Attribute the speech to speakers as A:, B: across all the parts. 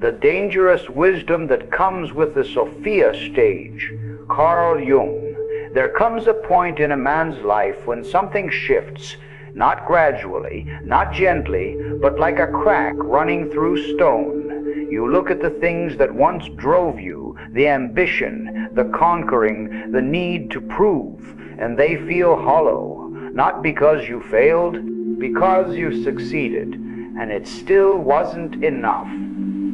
A: the dangerous wisdom that comes with the Sophia stage. Carl Jung. There comes a point in a man's life when something shifts, not gradually, not gently, but like a crack running through stone. You look at the things that once drove you, the ambition, the conquering, the need to prove, and they feel hollow, not because you failed, because you succeeded, and it still wasn't enough.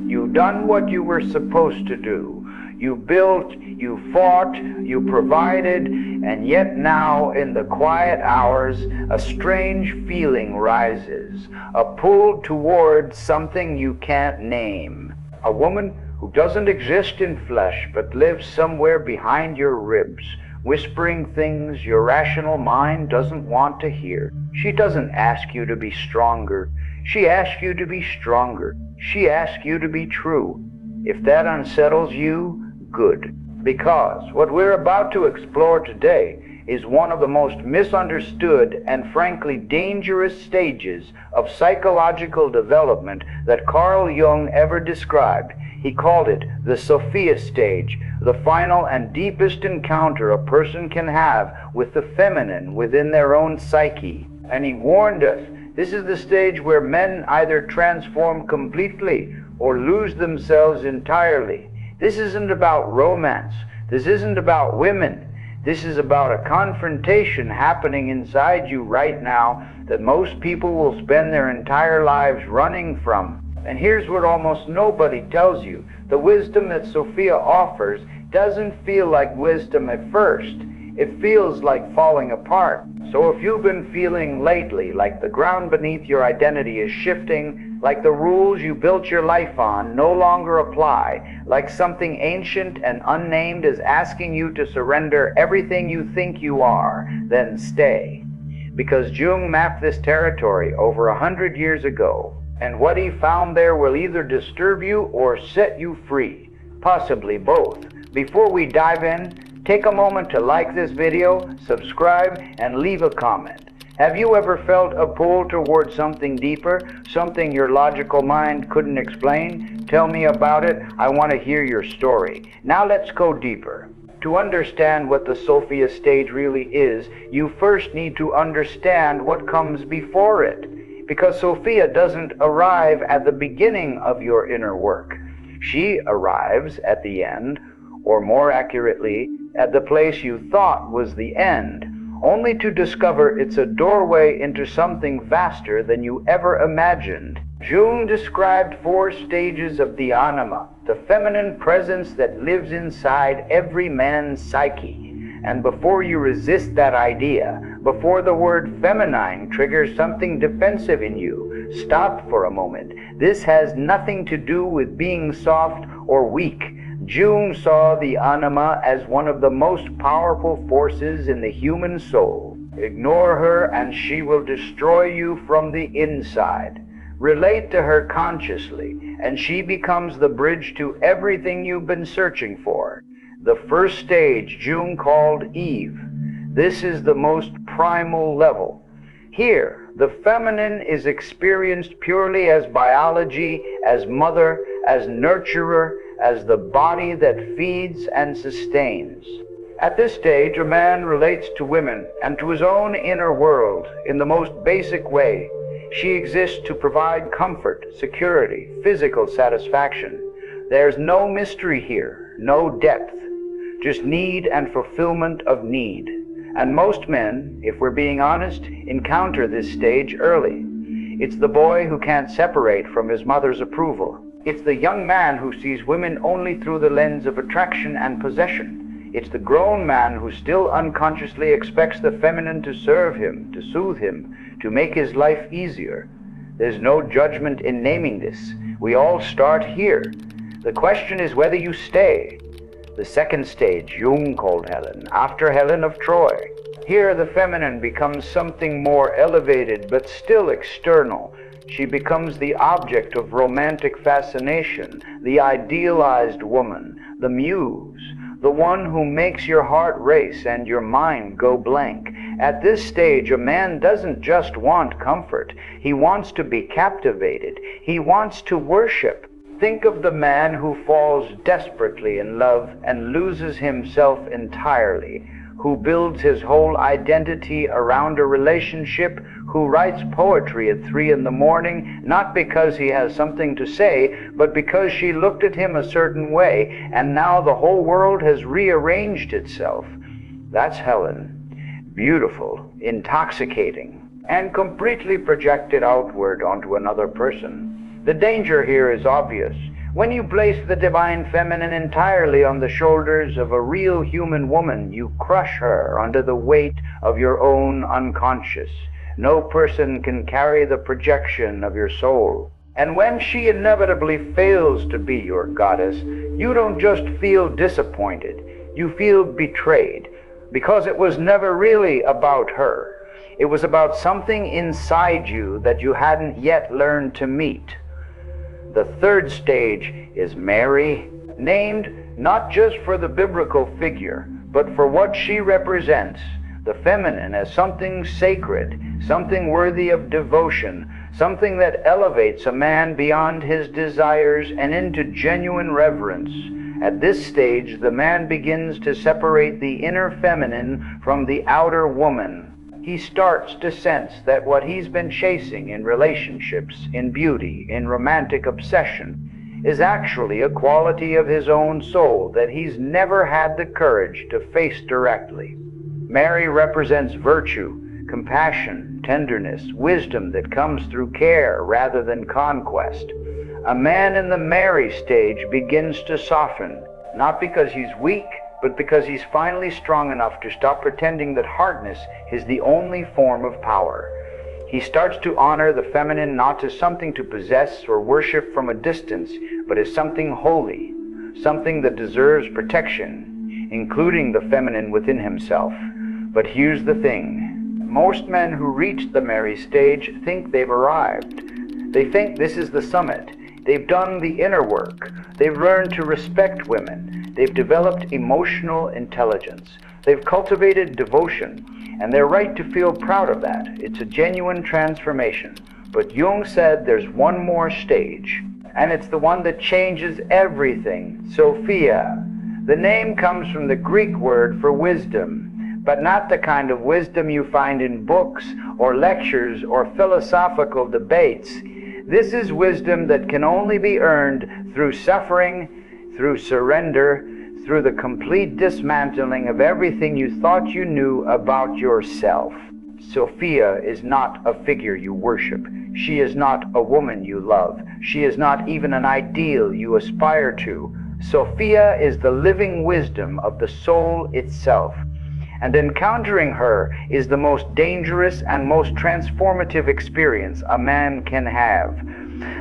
A: You've done what you were supposed to do. You built, you fought, you provided, and yet now in the quiet hours, a strange feeling rises, a pull toward something you can't name. A woman who doesn't exist in flesh but lives somewhere behind your ribs, whispering things your rational mind doesn't want to hear. She doesn't ask you to be stronger. She asks you to be stronger. She asks you to be true. If that unsettles you, good. Because what we're about to explore today is one of the most misunderstood and frankly dangerous stages of psychological development that Carl Jung ever described. He called it the Sophia stage, the final and deepest encounter a person can have with the feminine within their own psyche. And he warned us, this is the stage where men either transform completely or lose themselves entirely. This isn't about romance. This isn't about women. This is about a confrontation happening inside you right now that most people will spend their entire lives running from. And here's what almost nobody tells you. The wisdom that Sophia offers doesn't feel like wisdom at first. It feels like falling apart. So if you've been feeling lately like the ground beneath your identity is shifting, like the rules you built your life on no longer apply, like something ancient and unnamed is asking you to surrender everything you think you are, then stay. Because Jung mapped this territory over 100 years ago, and what he found there will either disturb you or set you free, possibly both. Before we dive in, take a moment to like this video, subscribe, and leave a comment. Have you ever felt a pull toward something deeper, something your logical mind couldn't explain? Tell me about it. I want to hear your story. Now let's go deeper. To understand what the Sophia stage really is, you first need to understand what comes before it. Because Sophia doesn't arrive at the beginning of your inner work. She arrives at the end, or more accurately, at the place you thought was the end, only to discover it's a doorway into something vaster than you ever imagined. Jung described 4 stages of the anima, the feminine presence that lives inside every man's psyche. And before you resist that idea, before the word feminine triggers something defensive in you, stop for a moment. This has nothing to do with being soft or weak. Jung saw the anima as one of the most powerful forces in the human soul. Ignore her and she will destroy you from the inside. Relate to her consciously, and she becomes the bridge to everything you've been searching for. The first stage Jung called Eve. This is the most primal level. Here, the feminine is experienced purely as biology, as mother, as nurturer, as the body that feeds and sustains. At this stage, a man relates to women and to his own inner world in the most basic way. She exists to provide comfort, security, physical satisfaction. There's no mystery here, no depth, just need and fulfillment of need. And most men, if we're being honest, encounter this stage early. It's the boy who can't separate from his mother's approval. It's the young man who sees women only through the lens of attraction and possession. It's the grown man who still unconsciously expects the feminine to serve him, to soothe him, to make his life easier. There's no judgment in naming this. We all start here. The question is whether you stay. The second stage, Jung called Helen, after Helen of Troy. Here the feminine becomes something more elevated but still external. She becomes the object of romantic fascination, the idealized woman, the muse, the one who makes your heart race and your mind go blank. At this stage, a man doesn't just want comfort. He wants to be captivated. He wants to worship. Think of the man who falls desperately in love and loses himself entirely, who builds his whole identity around a relationship, who writes poetry at 3 in the morning, not because he has something to say, but because she looked at him a certain way, and now the whole world has rearranged itself. That's Helen. Beautiful, intoxicating, and completely projected outward onto another person. The danger here is obvious. When you place the divine feminine entirely on the shoulders of a real human woman, you crush her under the weight of your own unconscious. No person can carry the projection of your soul. And when she inevitably fails to be your goddess, you don't just feel disappointed, you feel betrayed, because it was never really about her. It was about something inside you that you hadn't yet learned to meet. The third stage is Mary, named not just for the biblical figure, but for what she represents, the feminine, as something sacred, something worthy of devotion, something that elevates a man beyond his desires and into genuine reverence. At this stage, the man begins to separate the inner feminine from the outer woman. He starts to sense that what he's been chasing in relationships, in beauty, in romantic obsession, is actually a quality of his own soul that he's never had the courage to face directly. Mary represents virtue, compassion, tenderness, wisdom that comes through care rather than conquest. A man in the Mary stage begins to soften, not because he's weak, but because he's finally strong enough to stop pretending that hardness is the only form of power. He starts to honor the feminine not as something to possess or worship from a distance, but as something holy, something that deserves protection, including the feminine within himself. But here's the thing. Most men who reach the Mary stage think they've arrived. They think this is the summit. They've done the inner work. They've learned to respect women. They've developed emotional intelligence. They've cultivated devotion. And they're right to feel proud of that. It's a genuine transformation. But Jung said there's one more stage. And it's the one that changes everything. Sophia. The name comes from the Greek word for wisdom, but not the kind of wisdom you find in books or lectures or philosophical debates. This is wisdom that can only be earned through suffering, through surrender, through the complete dismantling of everything you thought you knew about yourself. Sophia is not a figure you worship. She is not a woman you love. She is not even an ideal you aspire to. Sophia is the living wisdom of the soul itself. And encountering her is the most dangerous and most transformative experience a man can have.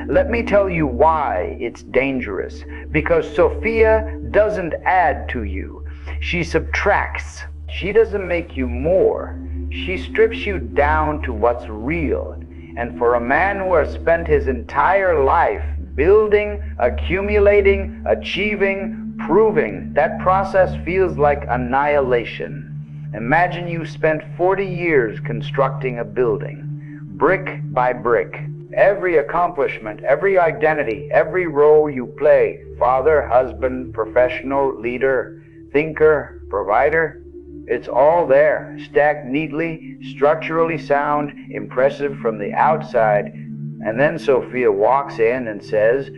A: Let me tell you why it's dangerous. Because Sophia doesn't add to you. She subtracts. She doesn't make you more. She strips you down to what's real. And for a man who has spent his entire life building, accumulating, achieving, proving, that process feels like annihilation. Imagine you spent 40 years constructing a building, brick by brick. Every accomplishment, every identity, every role you play, father, husband, professional, leader, thinker, provider, it's all there, stacked neatly, structurally sound, impressive from the outside. And then Sophia walks in and says,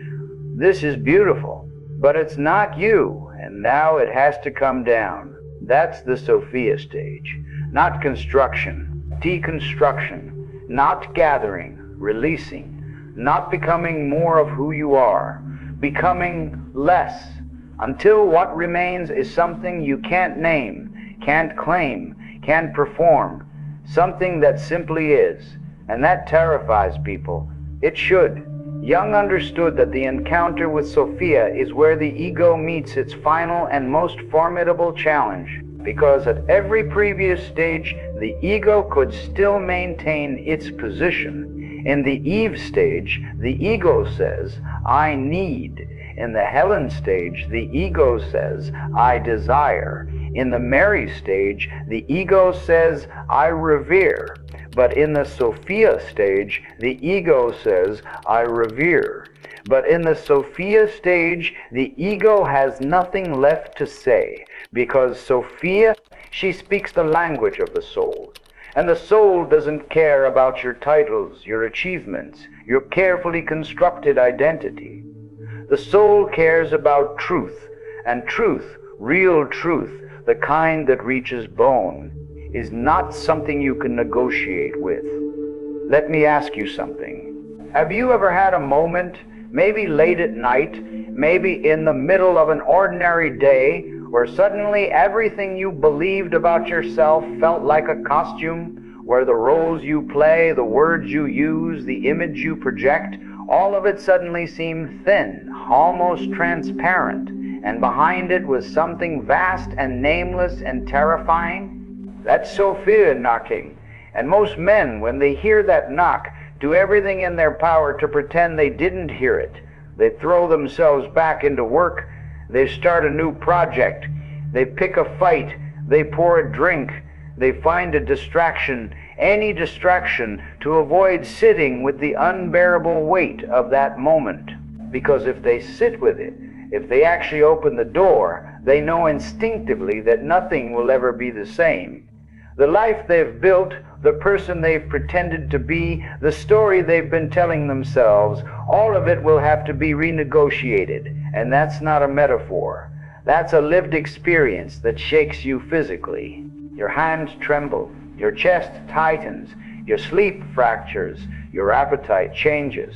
A: "This is beautiful, but it's not you, and now it has to come down." That's the Sophia stage. Not construction, deconstruction, not gathering, releasing, not becoming more of who you are, becoming less, until what remains is something you can't name, can't claim, can't perform, something that simply is. And that terrifies people. It should. Jung understood that the encounter with Sophia is where the ego meets its final and most formidable challenge, because at every previous stage, the ego could still maintain its position. In the Eve stage, the ego says, "I need." In the Helen stage, the ego says, "I desire." In the Mary stage, the ego says, "I revere." But in the Sophia stage, the ego says, I revere. But in the Sophia stage, the ego has nothing left to say, because Sophia, she speaks the language of the soul. And the soul doesn't care about your titles, your achievements, your carefully constructed identity. The soul cares about truth, and truth, real truth, the kind that reaches bone, is not something you can negotiate with. Let me ask you something. Have you ever had a moment, maybe late at night, maybe in the middle of an ordinary day, where suddenly everything you believed about yourself felt like a costume, where the roles you play, the words you use, the image you project, all of it suddenly seemed thin, almost transparent, and behind it was something vast and nameless and terrifying? That's Sophia knocking. And most men, when they hear that knock, do everything in their power to pretend they didn't hear it. They throw themselves back into work. They start a new project. They pick a fight. They pour a drink. They find a distraction, any distraction, to avoid sitting with the unbearable weight of that moment. Because if they sit with it, if they actually open the door, they know instinctively that nothing will ever be the same. The life they've built, the person they've pretended to be, the story they've been telling themselves, all of it will have to be renegotiated. And that's not a metaphor. That's a lived experience that shakes you physically. Your hands tremble, your chest tightens, your sleep fractures, your appetite changes.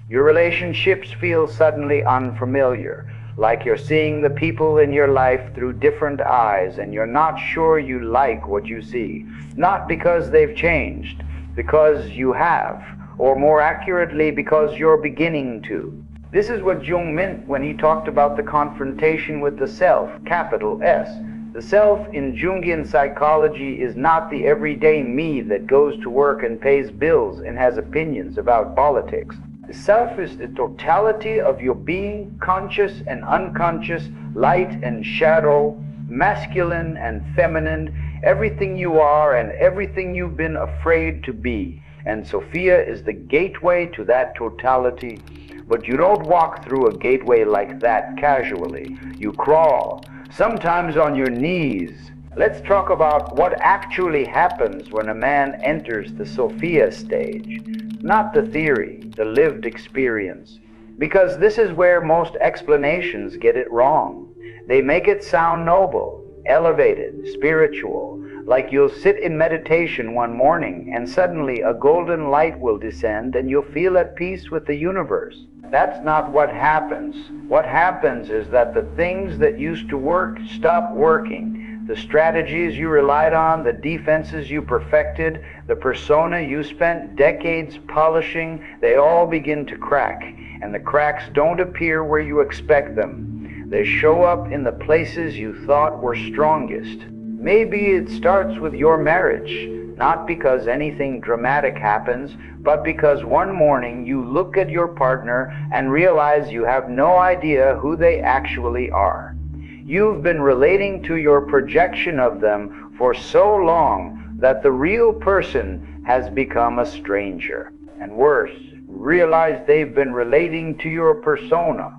A: Your relationships feel suddenly unfamiliar, like you're seeing the people in your life through different eyes, and you're not sure you like what you see. Not because they've changed, because you have, or more accurately, because you're beginning to. This is what Jung meant when he talked about the confrontation with the self, capital S. The self in Jungian psychology is not the everyday me that goes to work and pays bills and has opinions about politics. The self is the totality of your being, conscious and unconscious, light and shadow, masculine and feminine, everything you are and everything you've been afraid to be. And Sophia is the gateway to that totality. But you don't walk through a gateway like that casually. You crawl, sometimes on your knees. Let's talk about what actually happens when a man enters the Sophia stage. Not the theory, the lived experience. Because this is where most explanations get it wrong. They make it sound noble, elevated, spiritual, like you'll sit in meditation one morning and suddenly a golden light will descend and you'll feel at peace with the universe. That's not what happens. What happens is that the things that used to work stop working. The strategies you relied on, the defenses you perfected, the persona you spent decades polishing, they all begin to crack. And the cracks don't appear where you expect them. They show up in the places you thought were strongest. Maybe it starts with your marriage, not because anything dramatic happens, but because one morning you look at your partner and realize you have no idea who they actually are. You've been relating to your projection of them for so long that the real person has become a stranger. And worse, realize they've been relating to your persona,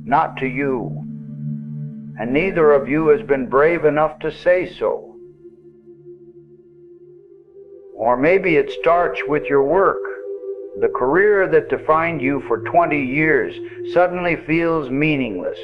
A: not to you. And neither of you has been brave enough to say so. Or maybe it starts with your work. The career that defined you for 20 years suddenly feels meaningless.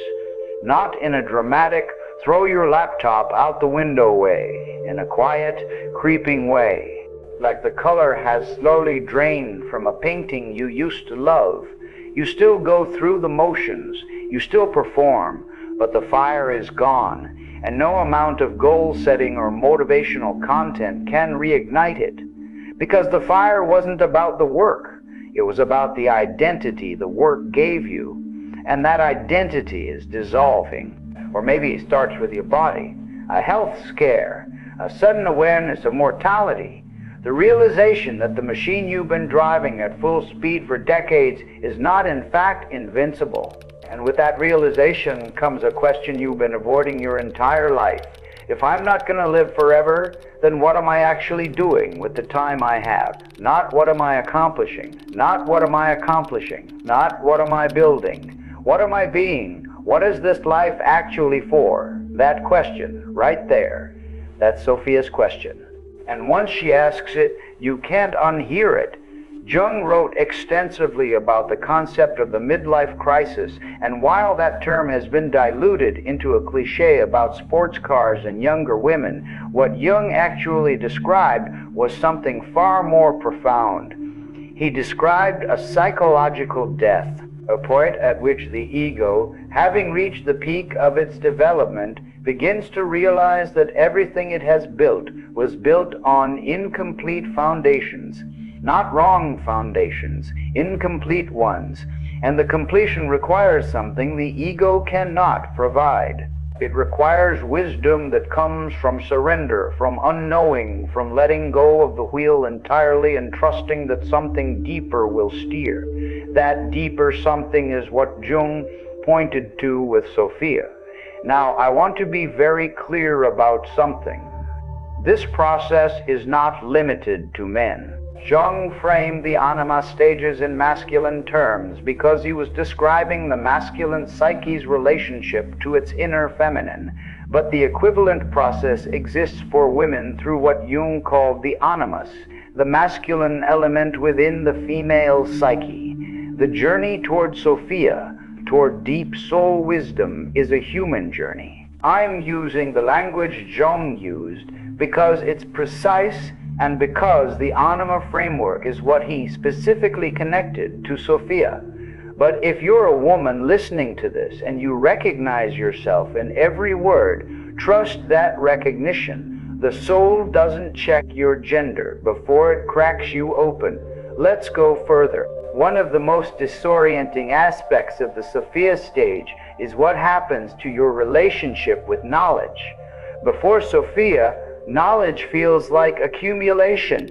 A: Not in a dramatic, throw your laptop out the window way, in a quiet, creeping way, like the color has slowly drained from a painting you used to love. You still go through the motions, you still perform, but the fire is gone, and no amount of goal setting or motivational content can reignite it, because the fire wasn't about the work, it was about the identity the work gave you. And that identity is dissolving. Or maybe it starts with your body. A health scare, a sudden awareness of mortality, the realization that the machine you've been driving at full speed for decades is not in fact invincible. And with that realization comes a question you've been avoiding your entire life. If I'm not going to live forever, then what am I actually doing with the time I have? Not what am I accomplishing? Not what am I accomplishing? Not what am I building? What am I being? What is this life actually for? That question, right there. That's Sophia's question. And once she asks it, you can't unhear it. Jung wrote extensively about the concept of the midlife crisis, and while that term has been diluted into a cliché about sports cars and younger women, what Jung actually described was something far more profound. He described a psychological death, a point at which the ego, having reached the peak of its development, begins to realize that everything it has built was built on incomplete foundations. Not wrong foundations, incomplete ones. And the completion requires something the ego cannot provide. It requires wisdom that comes from surrender, from unknowing, from letting go of the wheel entirely and trusting that something deeper will steer. That deeper something is what Jung pointed to with Sophia. Now, I want to be very clear about something. This process is not limited to men. Jung framed the anima stages in masculine terms because he was describing the masculine psyche's relationship to its inner feminine. But the equivalent process exists for women through what Jung called the animus, the masculine element within the female psyche. The journey toward Sophia, toward deep soul wisdom, is a human journey. I'm using the language Jung used because it's precise and because the anima framework is what he specifically connected to Sophia. But if you're a woman listening to this and you recognize yourself in every word, trust that recognition. The soul doesn't check your gender before it cracks you open. Let's go further. One of the most disorienting aspects of the Sophia stage is what happens to your relationship with knowledge. Before Sophia, knowledge feels like accumulation.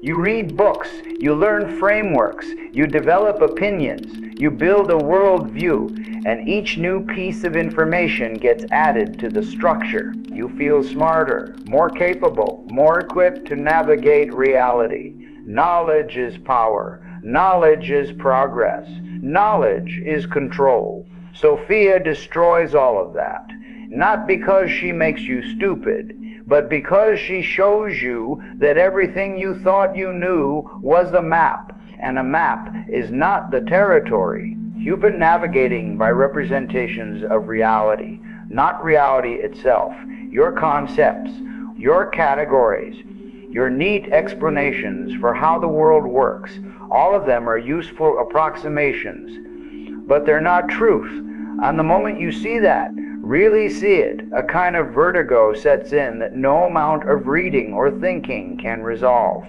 A: You read books, you learn frameworks, you develop opinions, you build a worldview, and each new piece of information gets added to the structure. You feel smarter, more capable, more equipped to navigate reality. Knowledge is power. Knowledge is progress. Knowledge is control. Sophia destroys all of that. Not because she makes you stupid, but because she shows you that everything you thought you knew was a map, and a map is not the territory. You've been navigating by representations of reality, not reality itself. Your concepts, your categories, your neat explanations for how the world works, all of them are useful approximations, but they're not truth. And the moment you see that, really see it, a kind of vertigo sets in that no amount of reading or thinking can resolve.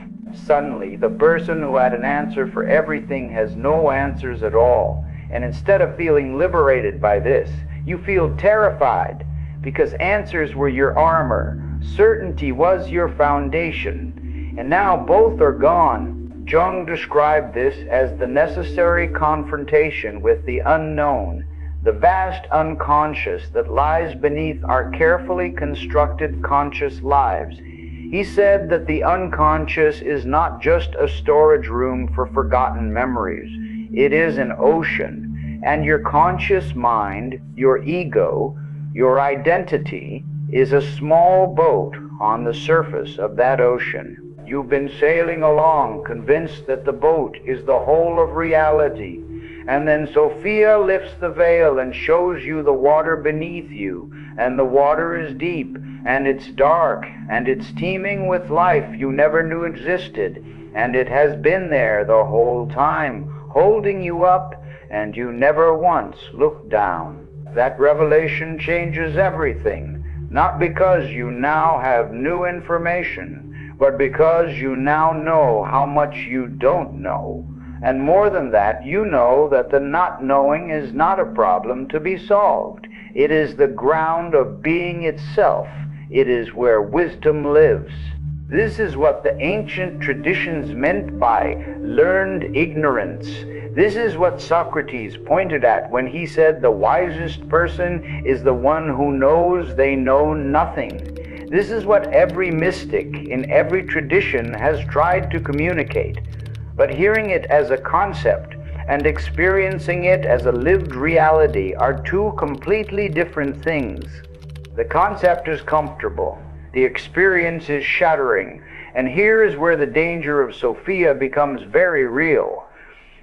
A: Suddenly, the person who had an answer for everything has no answers at all. And instead of feeling liberated by this, you feel terrified, because answers were your armor, certainty was your foundation, and now both are gone. Jung described this as the necessary confrontation with the unknown, the vast unconscious that lies beneath our carefully constructed conscious lives. He said that the unconscious is not just a storage room for forgotten memories. It is an ocean, and your conscious mind, your ego, your identity, is a small boat on the surface of that ocean. You've been sailing along, convinced that the boat is the whole of reality. And then Sophia lifts the veil and shows you the water beneath you. And the water is deep, and it's dark, and it's teeming with life you never knew existed. And it has been there the whole time, holding you up, and you never once looked down. That revelation changes everything, not because you now have new information, but because you now know how much you don't know. And more than that, you know that the not knowing is not a problem to be solved. It is the ground of being itself. It is where wisdom lives. This is what the ancient traditions meant by learned ignorance. This is what Socrates pointed at when he said the wisest person is the one who knows they know nothing. This is what every mystic in every tradition has tried to communicate. But hearing it as a concept and experiencing it as a lived reality are two completely different things. The concept is comfortable, the experience is shattering, and here is where the danger of Sophia becomes very real.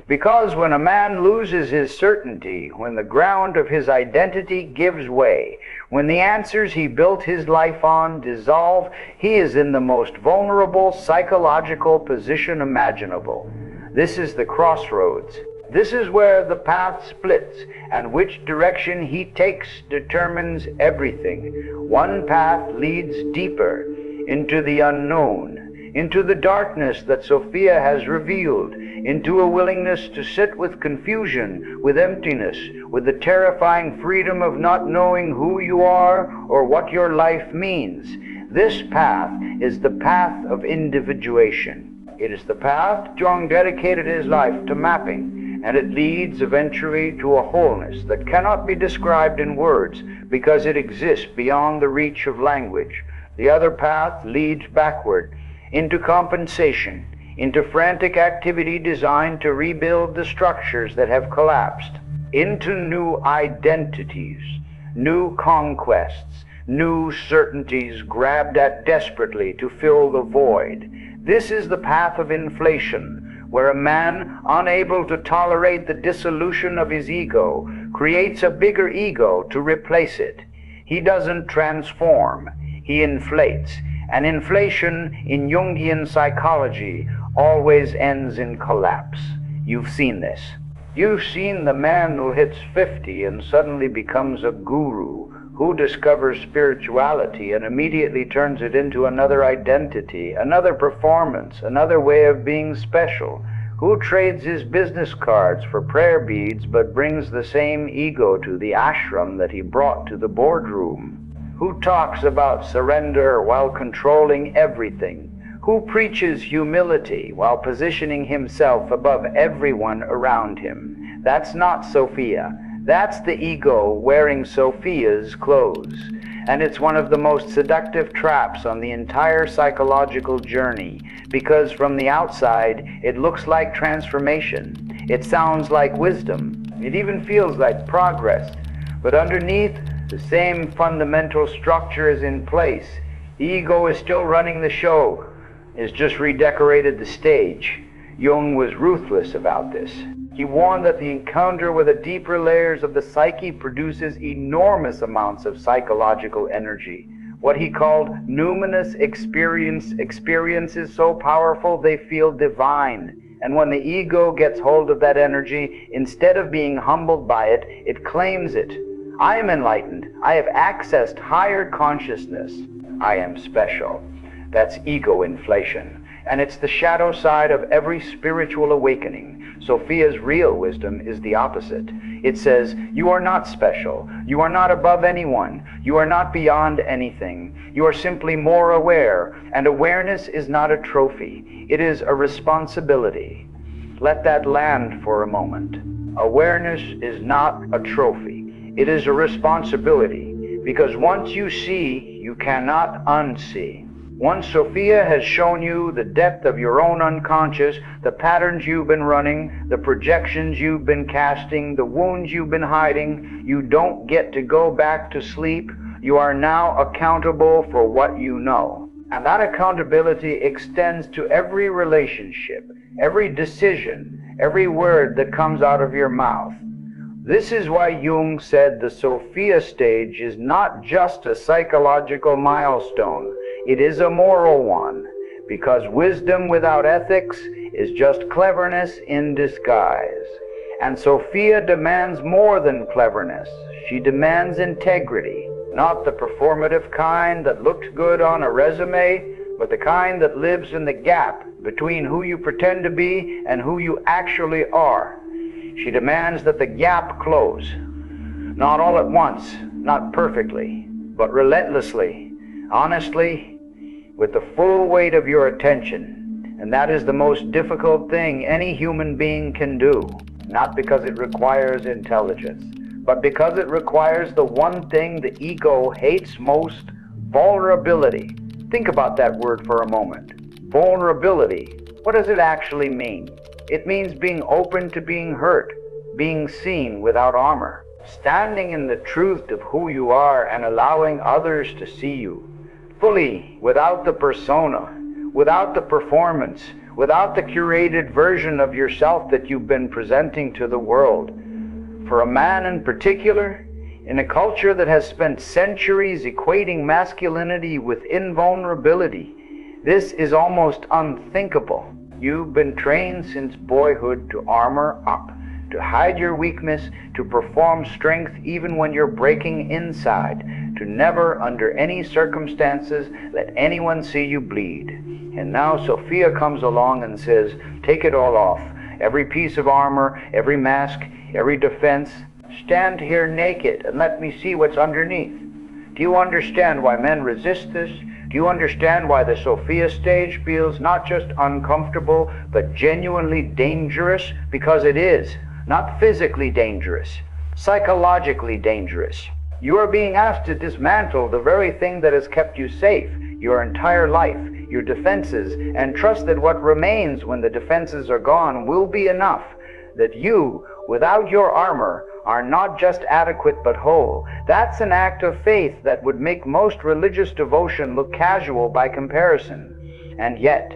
A: Because when a man loses his certainty, when the ground of his identity gives way, when the answers he built his life on dissolve, he is in the most vulnerable psychological position imaginable. This is the crossroads. This is where the path splits, and which direction he takes determines everything. One path leads deeper into the unknown, into the darkness that Sophia has revealed, into a willingness to sit with confusion, with emptiness, with the terrifying freedom of not knowing who you are or what your life means. This path is the path of individuation. It is the path Jung dedicated his life to mapping, and it leads eventually to a wholeness that cannot be described in words because it exists beyond the reach of language. The other path leads backward into compensation, into frantic activity designed to rebuild the structures that have collapsed, into new identities, new conquests, new certainties grabbed at desperately to fill the void. This is the path of inflation, where a man, unable to tolerate the dissolution of his ego, creates a bigger ego to replace it. He doesn't transform, he inflates. And inflation in Jungian psychology always ends in collapse. You've seen this. You've seen the man who hits 50 and suddenly becomes a guru, who discovers spirituality and immediately turns it into another identity, another performance, another way of being special, who trades his business cards for prayer beads but brings the same ego to the ashram that he brought to the boardroom, who talks about surrender while controlling everything, who preaches humility while positioning himself above everyone around him. That's not Sophia. That's the ego wearing Sophia's clothes. And it's one of the most seductive traps on the entire psychological journey, because from the outside, it looks like transformation. It sounds like wisdom. It even feels like progress. But underneath, the same fundamental structure is in place. The ego is still running the show. It's just redecorated the stage. Jung was ruthless about this. He warned that the encounter with the deeper layers of the psyche produces enormous amounts of psychological energy. What he called numinous experiences so powerful they feel divine. And when the ego gets hold of that energy, instead of being humbled by it, it claims it. I am enlightened. I have accessed higher consciousness. I am special. That's ego inflation. And it's the shadow side of every spiritual awakening. Sophia's real wisdom is the opposite. It says, you are not special. You are not above anyone. You are not beyond anything. You are simply more aware. And awareness is not a trophy. It is a responsibility. Let that land for a moment. Awareness is not a trophy. It is a responsibility. Because once you see, you cannot unsee. Once Sophia has shown you the depth of your own unconscious, the patterns you've been running, the projections you've been casting, the wounds you've been hiding, you don't get to go back to sleep. You are now accountable for what you know. And that accountability extends to every relationship, every decision, every word that comes out of your mouth. This is why Jung said the Sophia stage is not just a psychological milestone. It is a moral one, because wisdom without ethics is just cleverness in disguise. And Sophia demands more than cleverness. She demands integrity, not the performative kind that looks good on a resume, but the kind that lives in the gap between who you pretend to be and who you actually are. She demands that the gap close, not all at once, not perfectly, but relentlessly, honestly, with the full weight of your attention. And that is the most difficult thing any human being can do, not because it requires intelligence, but because it requires the one thing the ego hates most, Vulnerability. Think about that word for a moment. Vulnerability. What does it actually mean? It means being open to being hurt, being seen without armor, standing in the truth of who you are and allowing others to see you fully, without the persona, without the performance, without the curated version of yourself that you've been presenting to the world. For a man in particular, in a culture that has spent centuries equating masculinity with invulnerability, this is almost unthinkable. You've been trained since boyhood to armor up, to hide your weakness, to perform strength even when you're breaking inside, to never, under any circumstances, let anyone see you bleed. And now Sophia comes along and says, take it all off. Every piece of armor, every mask, every defense. Stand here naked and let me see what's underneath. Do you understand why men resist this? Do you understand why the Sophia stage feels not just uncomfortable, but genuinely dangerous? Because it is. Not physically dangerous, psychologically dangerous. You are being asked to dismantle the very thing that has kept you safe your entire life, your defenses, and trust that what remains when the defenses are gone will be enough, that you, without your armor, are not just adequate but whole. That's an act of faith that would make most religious devotion look casual by comparison. And yet,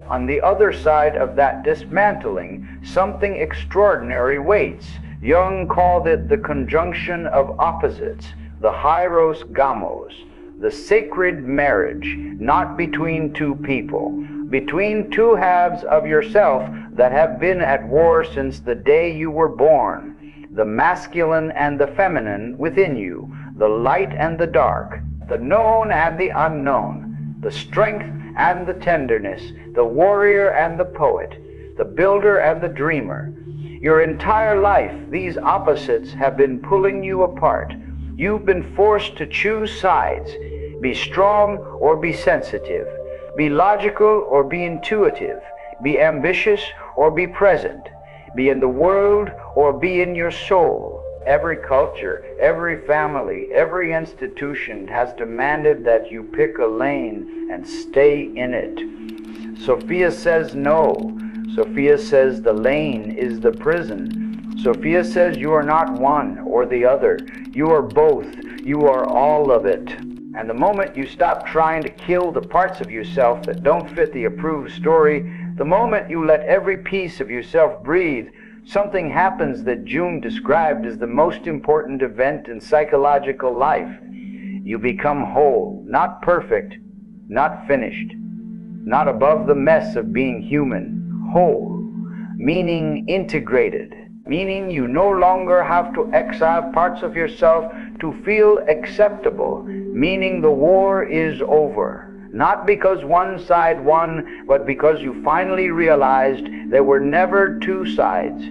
A: on the other side of that dismantling, something extraordinary waits. Jung called it the conjunction of opposites, the hieros gamos, the sacred marriage, not between two people, between two halves of yourself that have been at war since the day you were born, the masculine and the feminine within you, the light and the dark, the known and the unknown, the strength and the tenderness, the warrior and the poet, the builder and the dreamer. Your entire life, these opposites have been pulling you apart. You've been forced to choose sides, be strong or be sensitive, be logical or be intuitive, be ambitious or be present, be in the world or be in your soul. Every culture, every family, every institution has demanded that you pick a lane and stay in it. Sophia says no. Sophia says the lane is the prison. Sophia says you are not one or the other. You are both. You are all of it. And the moment you stop trying to kill the parts of yourself that don't fit the approved story, the moment you let every piece of yourself breathe, something happens that Jung described as the most important event in psychological life. You become whole, not perfect, not finished, not above the mess of being human. Whole, meaning integrated, meaning you no longer have to exile parts of yourself to feel acceptable, meaning the war is over. Not because one side won, but because you finally realized there were never two sides.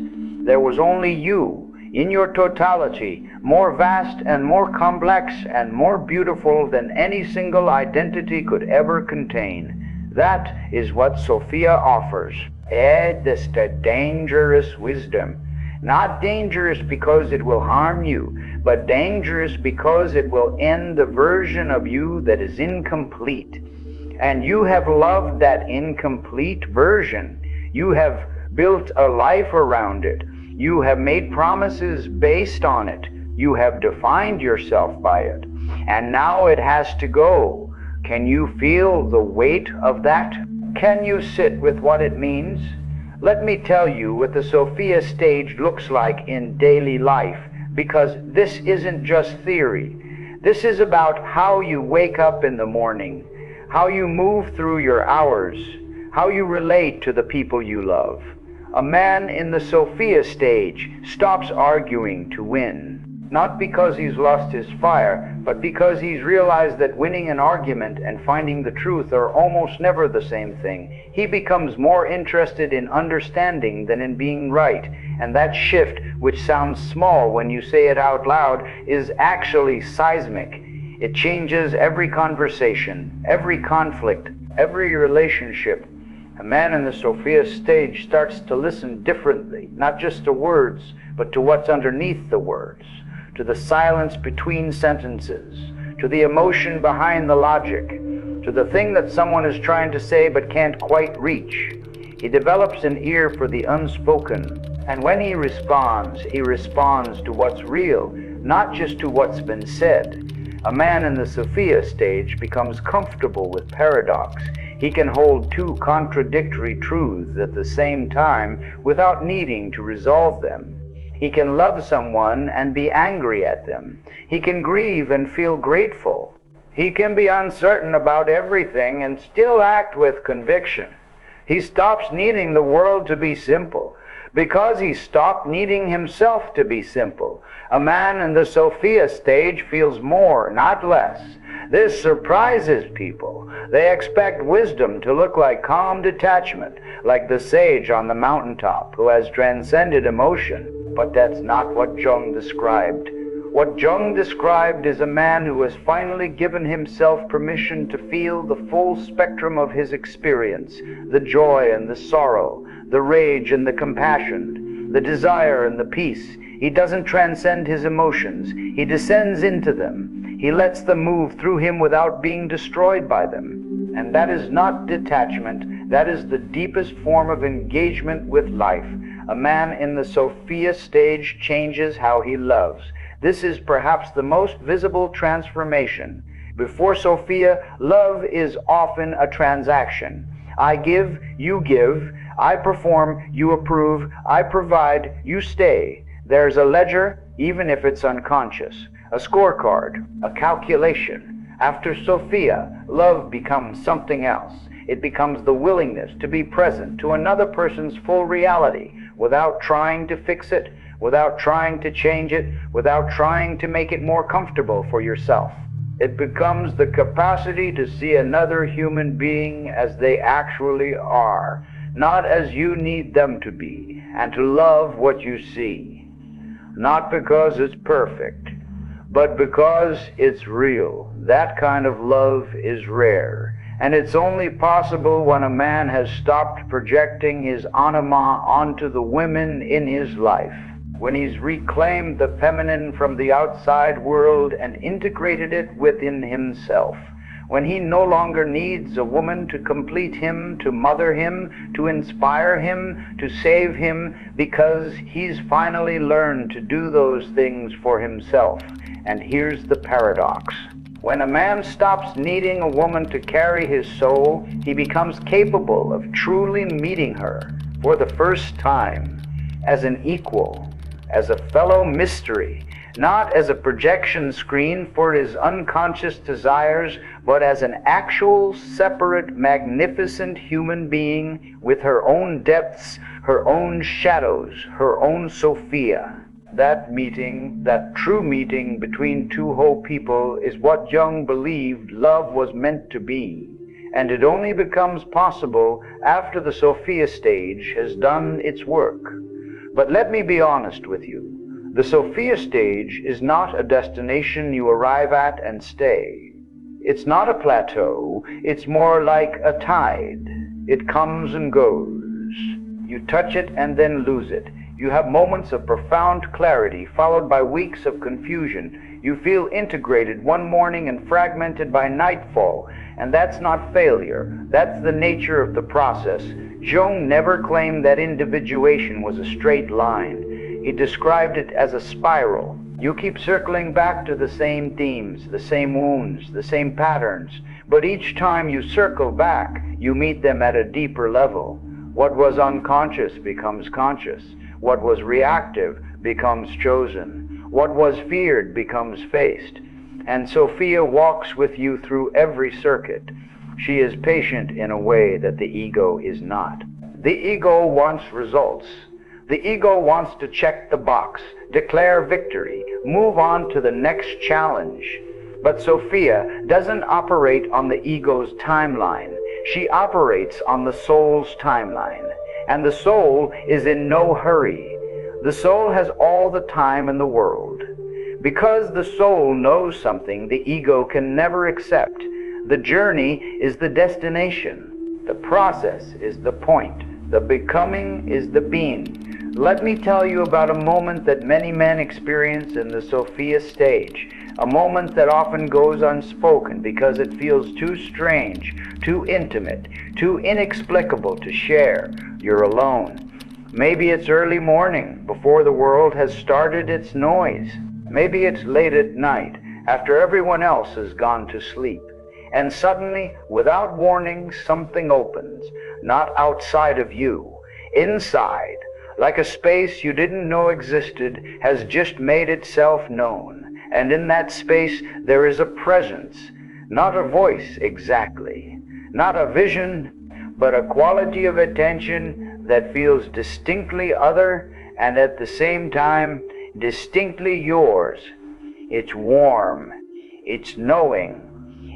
A: There was only you, in your totality, more vast and more complex and more beautiful than any single identity could ever contain. That is what Sophia offers. This is the dangerous wisdom. Not dangerous because it will harm you, but dangerous because it will end the version of you that is incomplete. And you have loved that incomplete version. You have built a life around it. You have made promises based on it. You have defined yourself by it. And now it has to go. Can you feel the weight of that? Can you sit with what it means? Let me tell you what the Sophia stage looks like in daily life, because this isn't just theory. This is about how you wake up in the morning, how you move through your hours, how you relate to the people you love. A man in the Sophia stage stops arguing to win. Not because he's lost his fire, but because he's realized that winning an argument and finding the truth are almost never the same thing. He becomes more interested in understanding than in being right. And that shift, which sounds small when you say it out loud, is actually seismic. It changes every conversation, every conflict, every relationship. A man in the Sophia stage starts to listen differently, not just to words, but to what's underneath the words, to the silence between sentences, to the emotion behind the logic, to the thing that someone is trying to say but can't quite reach. He develops an ear for the unspoken, and when he responds to what's real, not just to what's been said. A man in the Sophia stage becomes comfortable with paradox. He can hold two contradictory truths at the same time without needing to resolve them. He can love someone and be angry at them. He can grieve and feel grateful. He can be uncertain about everything and still act with conviction. He stops needing the world to be simple because he stopped needing himself to be simple. A man in the Sophia stage feels more, not less. This surprises people. They expect wisdom to look like calm detachment, like the sage on the mountaintop who has transcended emotion. But that's not what Jung described. What Jung described is a man who has finally given himself permission to feel the full spectrum of his experience, the joy and the sorrow, the rage and the compassion, the desire and the peace. He doesn't transcend his emotions. He descends into them. He lets them move through him without being destroyed by them. And that is not detachment. That is the deepest form of engagement with life. A man in the Sophia stage changes how he loves. This is perhaps the most visible transformation. Before Sophia, love is often a transaction. I give, you give. I perform, you approve. I provide, you stay. There's a ledger, even if it's unconscious, a scorecard, a calculation. After Sophia, love becomes something else. It becomes the willingness to be present to another person's full reality without trying to fix it, without trying to change it, without trying to make it more comfortable for yourself. It becomes the capacity to see another human being as they actually are, not as you need them to be, and to love what you see. Not because it's perfect, but because it's real. That kind of love is rare, and it's only possible when a man has stopped projecting his anima onto the women in his life, when he's reclaimed the feminine from the outside world and integrated it within himself, when he no longer needs a woman to complete him, to mother him, to inspire him, to save him, because he's finally learned to do those things for himself. And here's the paradox. When a man stops needing a woman to carry his soul, he becomes capable of truly meeting her for the first time as an equal, as a fellow mystery, not as a projection screen for his unconscious desires, but as an actual, separate, magnificent human being with her own depths, her own shadows, her own Sophia. That meeting, that true meeting between two whole people, is what Jung believed love was meant to be. And it only becomes possible after the Sophia stage has done its work. But let me be honest with you. The Sophia stage is not a destination you arrive at and stay. It's not a plateau. It's more like a tide. It comes and goes. You touch it and then lose it. You have moments of profound clarity followed by weeks of confusion. You feel integrated one morning and fragmented by nightfall. And that's not failure. That's the nature of the process. Jung never claimed that individuation was a straight line. He described it as a spiral. You keep circling back to the same themes, the same wounds, the same patterns. But each time you circle back, you meet them at a deeper level. What was unconscious becomes conscious. What was reactive becomes chosen. What was feared becomes faced. And Sophia walks with you through every circuit. She is patient in a way that the ego is not. The ego wants results. The ego wants to check the box, declare victory, move on to the next challenge. But Sophia doesn't operate on the ego's timeline. She operates on the soul's timeline. And the soul is in no hurry. The soul has all the time in the world. Because the soul knows something the ego can never accept, the journey is the destination. The process is the point. The becoming is the being. Let me tell you about a moment that many men experience in the Sophia stage, a moment that often goes unspoken because it feels too strange, too intimate, too inexplicable to share. You're alone. Maybe it's early morning, before the world has started its noise. Maybe it's late at night, after everyone else has gone to sleep. And suddenly, without warning, something opens, not outside of you, inside, like a space you didn't know existed has just made itself known. And in that space there is a presence, not a voice exactly, not a vision, but a quality of attention that feels distinctly other and at the same time distinctly yours. It's warm, it's knowing.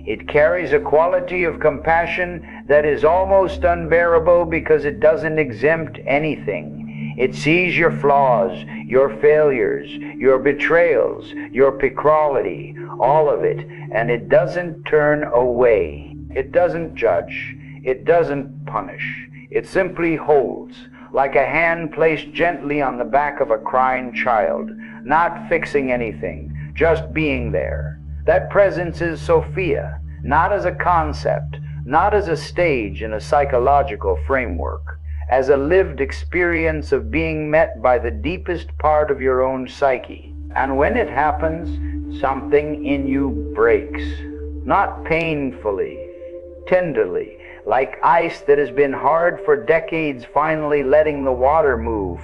A: It carries a quality of compassion that is almost unbearable because it doesn't exempt anything. It sees your flaws, your failures, your betrayals, your picrality, all of it, and it doesn't turn away. It doesn't judge. It doesn't punish. It simply holds, like a hand placed gently on the back of a crying child, not fixing anything, just being there. That presence is Sophia, not as a concept, not as a stage in a psychological framework, as a lived experience of being met by the deepest part of your own psyche. And when it happens, something in you breaks, not painfully, tenderly, like ice that has been hard for decades finally letting the water move.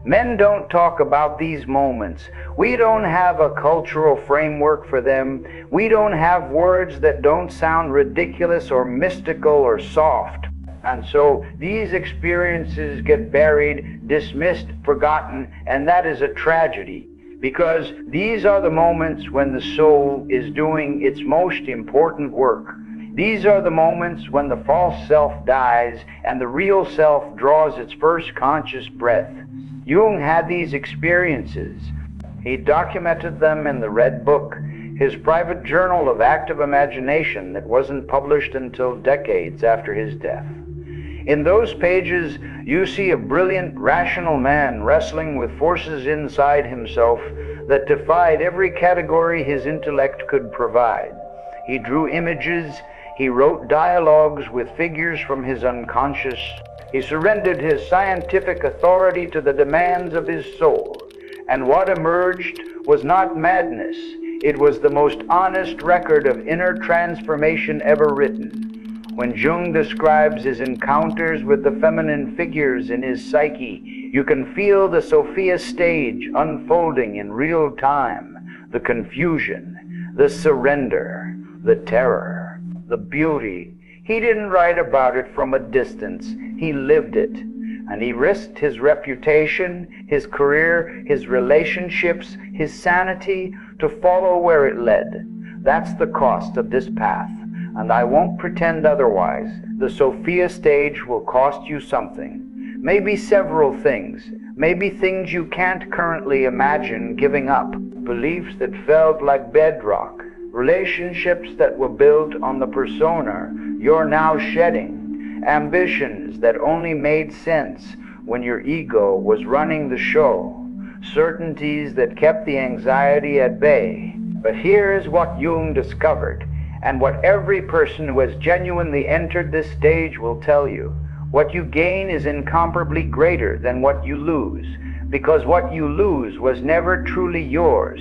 A: Men don't talk about these moments. We don't have a cultural framework for them. We don't have words that don't sound ridiculous or mystical or soft. And so these experiences get buried, dismissed, forgotten, and that is a tragedy. Because these are the moments when the soul is doing its most important work. These are the moments when the false self dies and the real self draws its first conscious breath. Jung had these experiences. He documented them in the Red Book, his private journal of active imagination that wasn't published until decades after his death. In those pages, you see a brilliant, rational man wrestling with forces inside himself that defied every category his intellect could provide. He drew images, he wrote dialogues with figures from his unconscious. He surrendered his scientific authority to the demands of his soul. And what emerged was not madness. It was the most honest record of inner transformation ever written. When Jung describes his encounters with the feminine figures in his psyche, you can feel the Sophia stage unfolding in real time. The confusion, the surrender, the terror, the beauty. He didn't write about it from a distance. He lived it. And he risked his reputation, his career, his relationships, his sanity to follow where it led. That's the cost of this path. And I won't pretend otherwise. The Sophia stage will cost you something. Maybe several things. Maybe things you can't currently imagine giving up. Beliefs that felt like bedrock. Relationships that were built on the persona you're now shedding. Ambitions that only made sense when your ego was running the show. Certainties that kept the anxiety at bay. But here is what Jung discovered, and what every person who has genuinely entered this stage will tell you. What you gain is incomparably greater than what you lose, because what you lose was never truly yours.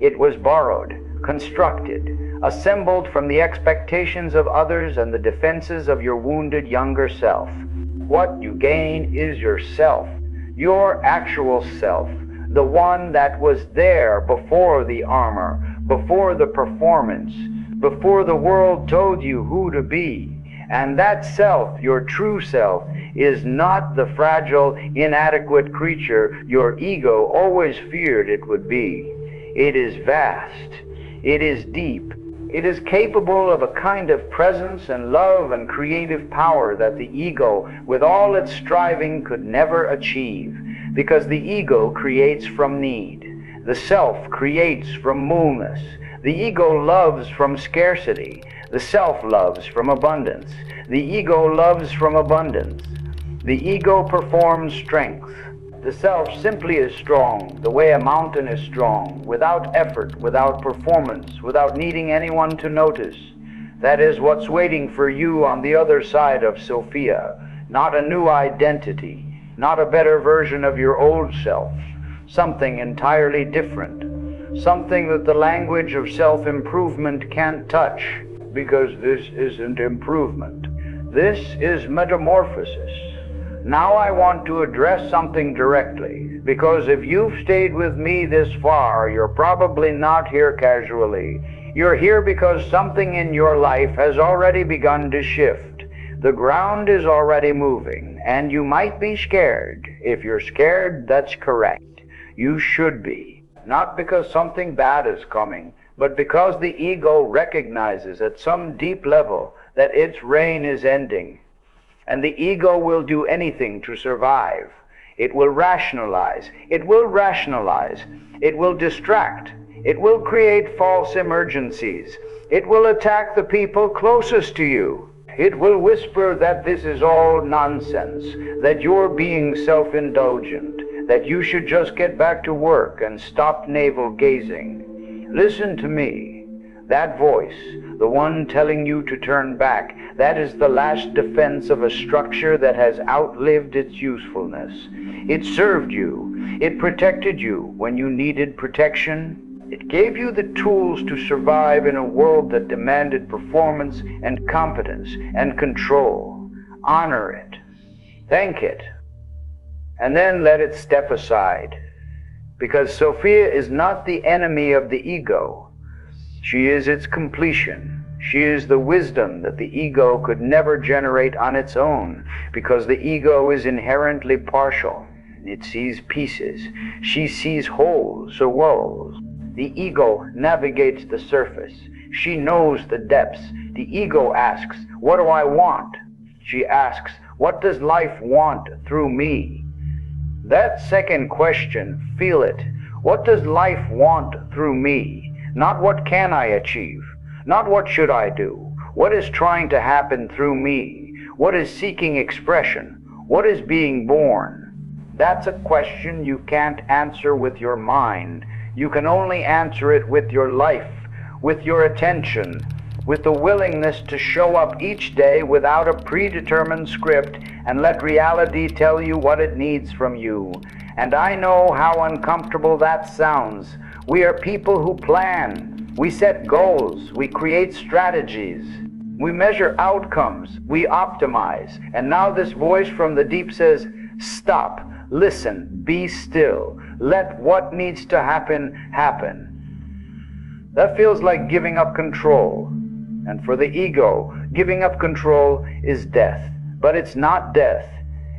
A: It was borrowed, constructed, assembled from the expectations of others and the defenses of your wounded younger self. What you gain is yourself, your actual self, the one that was there before the armor, before the performance, before the world told you who to be. And that self, your true self, is not the fragile, inadequate creature your ego always feared it would be. It is vast. It is deep. It is capable of a kind of presence and love and creative power that the ego, with all its striving, could never achieve. Because the ego creates from need. The self creates from fullness. The ego loves from scarcity. The self loves from abundance. The ego loves from abundance. The ego performs strength. The self simply is strong, the way a mountain is strong, without effort, without performance, without needing anyone to notice. That is what's waiting for you on the other side of Sophia. Not a new identity, not a better version of your old self. Something entirely different. Something that the language of self-improvement can't touch, because this isn't improvement. This is metamorphosis. Now I want to address something directly, because if you've stayed with me this far, you're probably not here casually. You're here because something in your life has already begun to shift. The ground is already moving, and you might be scared. If you're scared, that's correct. You should be. Not because something bad is coming, but because the ego recognizes at some deep level that its reign is ending. And the ego will do anything to survive. It will rationalize. It will rationalize. It will distract. It will create false emergencies. It will attack the people closest to you. It will whisper that this is all nonsense, that you're being self-indulgent, that you should just get back to work and stop navel-gazing. Listen to me. That voice, the one telling you to turn back, that is the last defense of a structure that has outlived its usefulness. It served you. It protected you when you needed protection. It gave you the tools to survive in a world that demanded performance and competence and control. Honor it. Thank it. And then let it step aside. Because Sophia is not the enemy of the ego. She is its completion. She is the wisdom that the ego could never generate on its own, because the ego is inherently partial. It sees pieces. She sees wholes or woes. The ego navigates the surface. She knows the depths. The ego asks, what do I want? She asks, what does life want through me? That second question, feel it. What does life want through me? Not what can I achieve? Not what should I do? What is trying to happen through me? What is seeking expression? What is being born? That's a question you can't answer with your mind. You can only answer it with your life, with your attention, with the willingness to show up each day without a predetermined script and let reality tell you what it needs from you. And I know how uncomfortable that sounds. We are people who plan. We set goals. We create strategies. We measure outcomes. We optimize. And now this voice from the deep says, stop, listen, be still. Let what needs to happen, happen. That feels like giving up control. And for the ego, giving up control is death. But it's not death.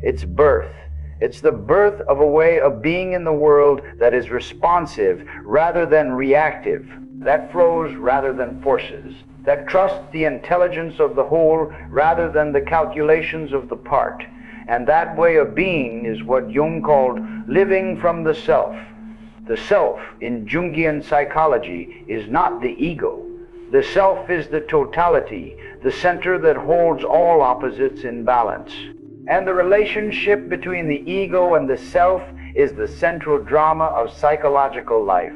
A: It's birth. It's the birth of a way of being in the world that is responsive rather than reactive, that flows rather than forces, that trusts the intelligence of the whole rather than the calculations of the part. And that way of being is what Jung called living from the self. The self in Jungian psychology is not the ego. The self is the totality, the center that holds all opposites in balance. And the relationship between the ego and the self is the central drama of psychological life.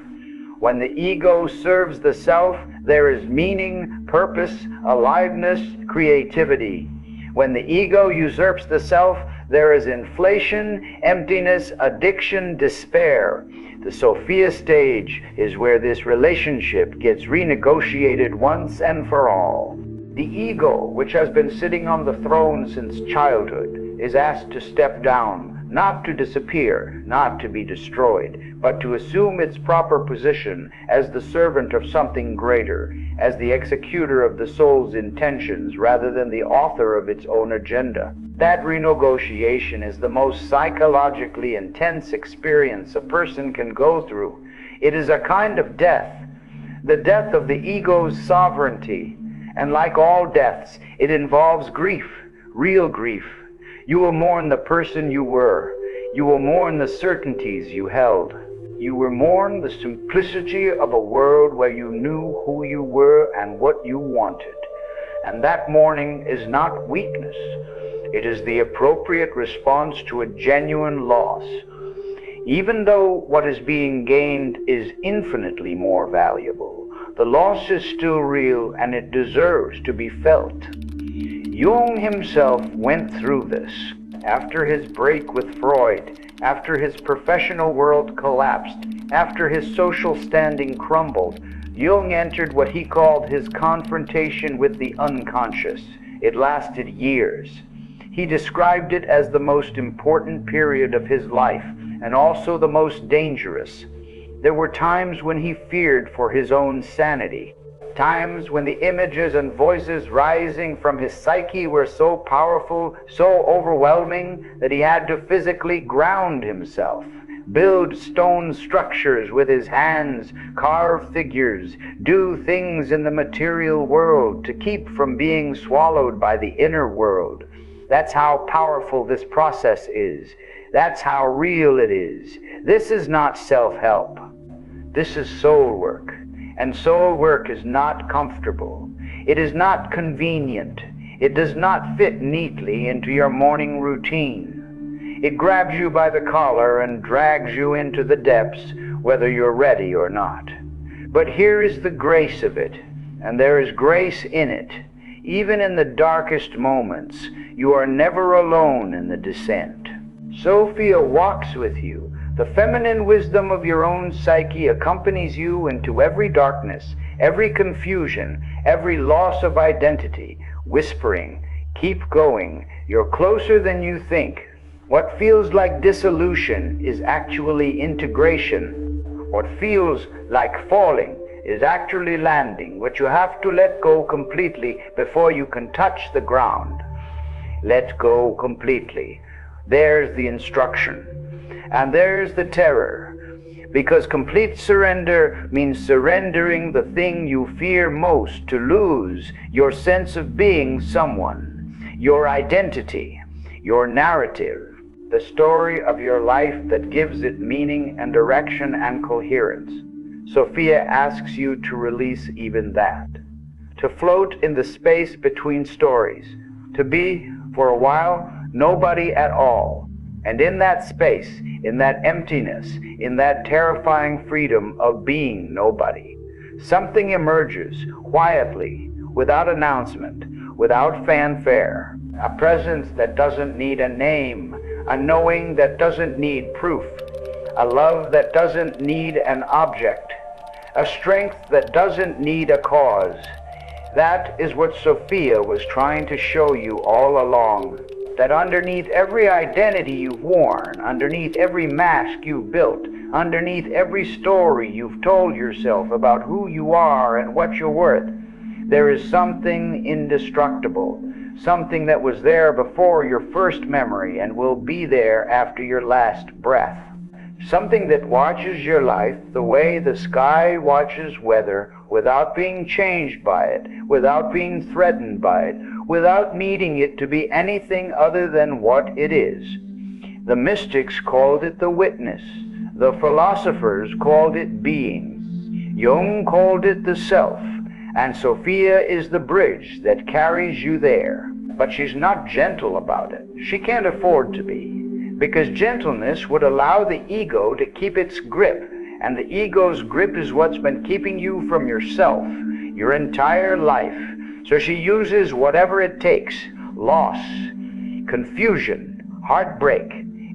A: When the ego serves the self, there is meaning, purpose, aliveness, creativity. When the ego usurps the self, there is inflation, emptiness, addiction, despair. The Sophia stage is where this relationship gets renegotiated once and for all. The ego, which has been sitting on the throne since childhood, is asked to step down, not to disappear, not to be destroyed, but to assume its proper position as the servant of something greater, as the executor of the soul's intentions rather than the author of its own agenda. That renegotiation is the most psychologically intense experience a person can go through. It is a kind of death, the death of the ego's sovereignty. And like all deaths, it involves grief, real grief. You will mourn the person you were. You will mourn the certainties you held. You will mourn the simplicity of a world where you knew who you were and what you wanted. And that mourning is not weakness. It is the appropriate response to a genuine loss. Even though what is being gained is infinitely more valuable, the loss is still real and it deserves to be felt. Jung himself went through this. After his break with Freud, after his professional world collapsed, after his social standing crumbled, Jung entered what he called his confrontation with the unconscious. It lasted years. He described it as the most important period of his life and also the most dangerous. There were times when he feared for his own sanity, times when the images and voices rising from his psyche were so powerful, so overwhelming, that he had to physically ground himself, build stone structures with his hands, carve figures, do things in the material world to keep from being swallowed by the inner world. That's how powerful this process is. That's how real it is. This is not self-help. This is soul work. And soul work is not comfortable. It is not convenient. It does not fit neatly into your morning routine. It grabs you by the collar and drags you into the depths, whether you're ready or not. But here is the grace of it, and there is grace in it. Even in the darkest moments, you are never alone in the descent. Sophia walks with you. The feminine wisdom of your own psyche accompanies you into every darkness, every confusion, every loss of identity, whispering, "Keep going, you're closer than you think." What feels like dissolution is actually integration. What feels like falling is actually landing. What you have to let go completely before you can touch the ground. Let go completely. There's the instruction. And there's the terror. Because complete surrender means surrendering the thing you fear most to lose, your sense of being someone, your identity, your narrative, the story of your life that gives it meaning and direction and coherence. Sophia asks you to release even that, to float in the space between stories, to be, for a while, nobody at all. And in that space, in that emptiness, in that terrifying freedom of being nobody, something emerges quietly, without announcement, without fanfare, a presence that doesn't need a name, a knowing that doesn't need proof, a love that doesn't need an object, a strength that doesn't need a cause. That is what Sophia was trying to show you all along. That underneath every identity you've worn, underneath every mask you've built, underneath every story you've told yourself about who you are and what you're worth, there is something indestructible, something that was there before your first memory and will be there after your last breath. Something that watches your life the way the sky watches weather, without being changed by it, without being threatened by it, without needing it to be anything other than what it is. The mystics called it the witness. The philosophers called it being. Jung called it the self. And Sophia is the bridge that carries you there. But she's not gentle about it. She can't afford to be. Because gentleness would allow the ego to keep its grip. And the ego's grip is what's been keeping you from yourself your entire life. So she uses whatever it takes: loss, confusion, heartbreak,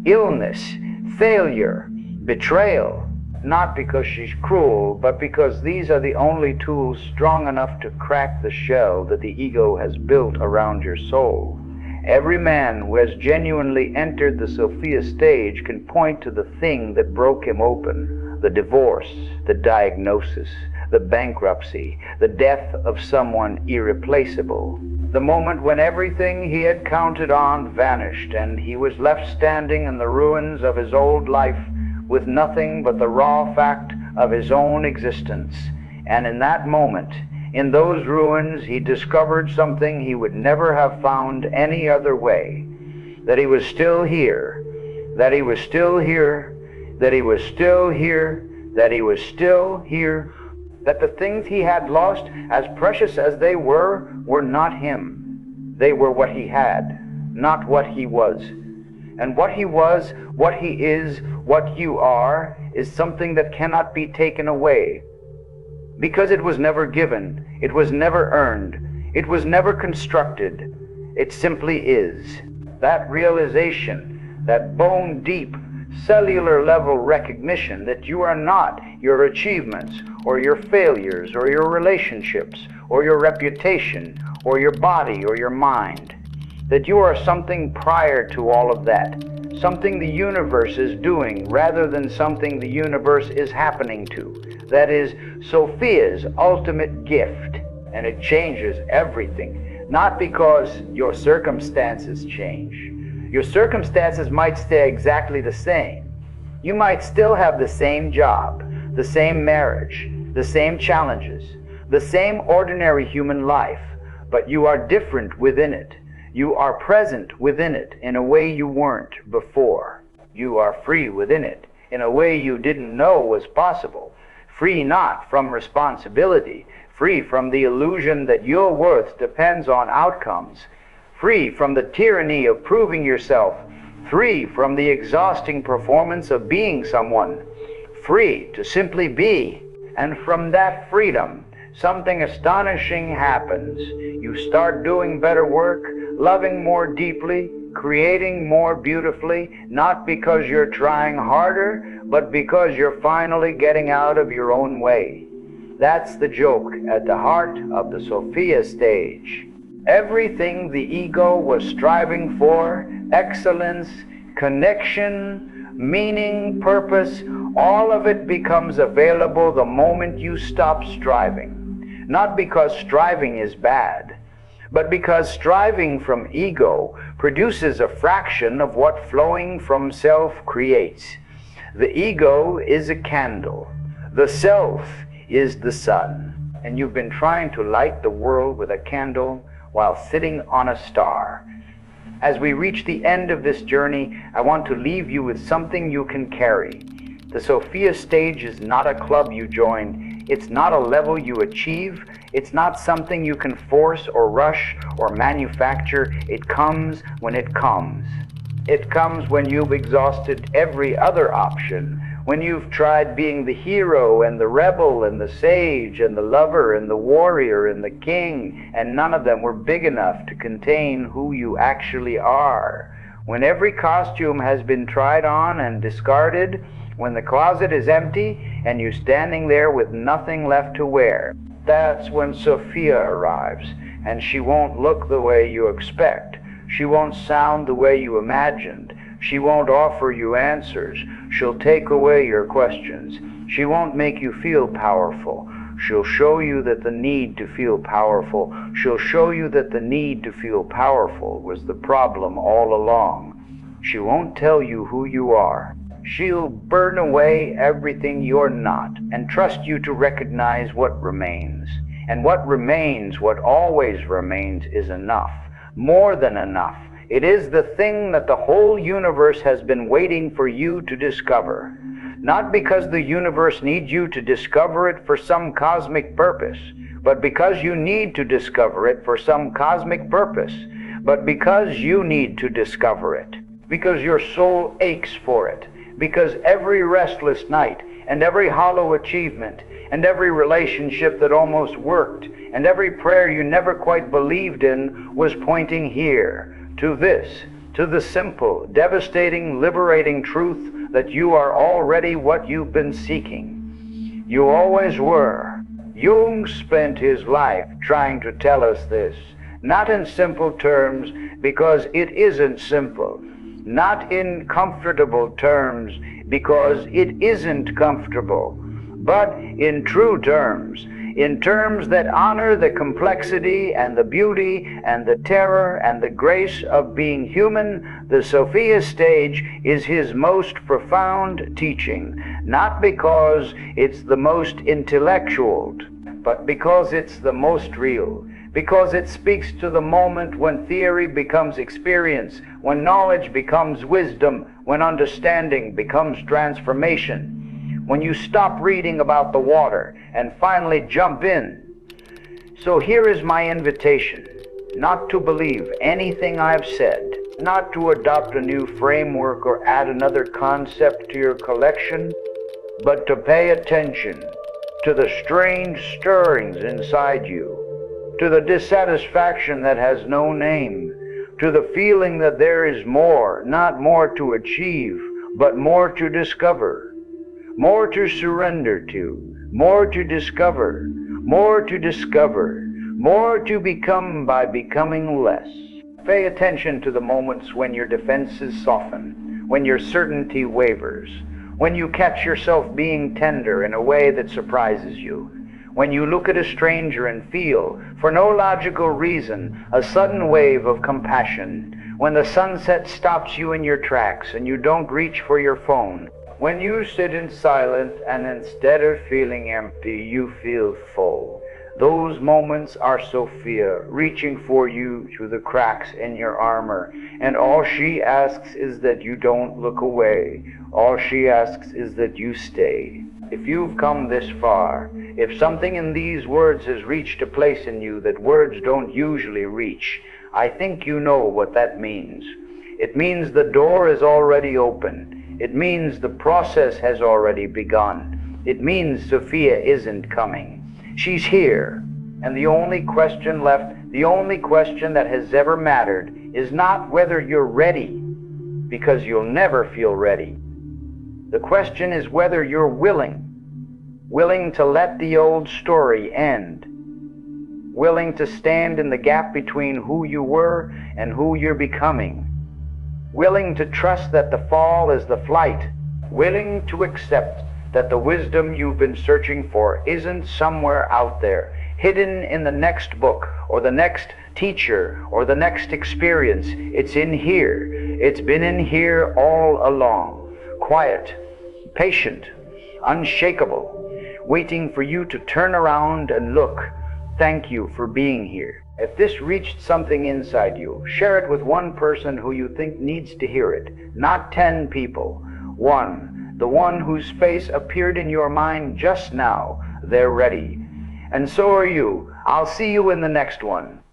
A: illness, failure, betrayal. Not because she's cruel, but because these are the only tools strong enough to crack the shell that the ego has built around your soul. Every man who has genuinely entered the Sophia stage can point to the thing that broke him open: the divorce, the diagnosis, the bankruptcy, the death of someone irreplaceable. The moment when everything he had counted on vanished and he was left standing in the ruins of his old life with nothing but the raw fact of his own existence. And in that moment, in those ruins, he discovered something he would never have found any other way: that he was still here, that he was still here, that he was still here, that he was still here, that the things he had lost, as precious as they were not him. They were what he had, not what he was. And what he was, what he is, what you are, is something that cannot be taken away. Because it was never given, it was never earned, it was never constructed. It simply is. That realization, that bone-deep, cellular level recognition that you are not your achievements or your failures or your relationships or your reputation or your body or your mind, that you are something prior to all of that, something the universe is doing rather than something the universe is happening to. That is Sophia's ultimate gift, and it changes everything, not because your circumstances change. Your circumstances might stay exactly the same. You might still have the same job, the same marriage, the same challenges, the same ordinary human life, but you are different within it. You are present within it in a way you weren't before. You are free within it in a way you didn't know was possible. Free not from responsibility, free from the illusion that your worth depends on outcomes, free from the tyranny of proving yourself, free from the exhausting performance of being someone, free to simply be. And from that freedom, something astonishing happens. You start doing better work, loving more deeply, creating more beautifully, not because you're trying harder, but because you're finally getting out of your own way. That's the joke at the heart of the Sophia stage. Everything the ego was striving for, excellence, connection, meaning, purpose, all of it becomes available the moment you stop striving. Not because striving is bad, but because striving from ego produces a fraction of what flowing from self creates. The ego is a candle. The self is the sun. And you've been trying to light the world with a candle while sitting on a star. As we reach the end of this journey, I want to leave you with something you can carry. The Sophia stage is not a club you join. It's not a level you achieve. It's not something you can force or rush or manufacture. It comes when it comes. It comes when you've exhausted every other option, when you've tried being the hero and the rebel and the sage and the lover and the warrior and the king, and none of them were big enough to contain who you actually are. When every costume has been tried on and discarded, when the closet is empty and you're standing there with nothing left to wear, that's when Sophia arrives, and she won't look the way you expect. She won't sound the way you imagined. She won't offer you answers. She'll take away your questions. She won't make you feel powerful. She'll show you that the need to feel powerful. She'll show you that the need to feel powerful was the problem all along. She won't tell you who you are. She'll burn away everything you're not and trust you to recognize what remains. And what remains, what always remains, is enough. More than enough. It is the thing that the whole universe has been waiting for you to discover. Not because the universe needs you to discover it for some cosmic purpose, but because you need to discover it for some cosmic purpose, but because you need to discover it, because your soul aches for it, because every restless night and every hollow achievement and every relationship that almost worked and every prayer you never quite believed in was pointing here, to this, to the simple, devastating, liberating truth that you are already what you've been seeking. You always were. Jung spent his life trying to tell us this, not in simple terms, because it isn't simple, not in comfortable terms, because it isn't comfortable, but in true terms, in terms that honor the complexity and the beauty and the terror and the grace of being human. The Sophia stage is his most profound teaching, not because it's the most intellectual, but because it's the most real, because it speaks to the moment when theory becomes experience, when knowledge becomes wisdom, when understanding becomes transformation. When you stop reading about the water and finally jump in. So here is my invitation, not to believe anything I've said, not to adopt a new framework or add another concept to your collection, but to pay attention to the strange stirrings inside you, to the dissatisfaction that has no name, to the feeling that there is more, not more to achieve, but more to discover, more to surrender to, more to discover, more to discover, more to become by becoming less. Pay attention to the moments when your defenses soften, when your certainty wavers, when you catch yourself being tender in a way that surprises you, when you look at a stranger and feel, for no logical reason, a sudden wave of compassion, when the sunset stops you in your tracks and you don't reach for your phone, when you sit in silence and instead of feeling empty, you feel full. Those moments are Sophia reaching for you through the cracks in your armor, and all she asks is that you don't look away. All she asks is that you stay. If you've come this far, if something in these words has reached a place in you that words don't usually reach, I think you know what that means. It means the door is already open. It means the process has already begun. It means Sophia isn't coming. She's here, and the only question left, the only question that has ever mattered, is not whether you're ready, because you'll never feel ready. The question is whether you're willing to let the old story end, willing to stand in the gap between who you were and who you're becoming, willing to trust that the fall is the flight, willing to accept that the wisdom you've been searching for isn't somewhere out there, hidden in the next book or the next teacher or the next experience. It's in here. It's been in here all along. Quiet, patient, unshakable, waiting for you to turn around and look. Thank you for being here. If this reached something inside you, share it with one person who you think needs to hear it. Not 10 people. One. The one whose face appeared in your mind just now. They're ready. And so are you. I'll see you in the next one.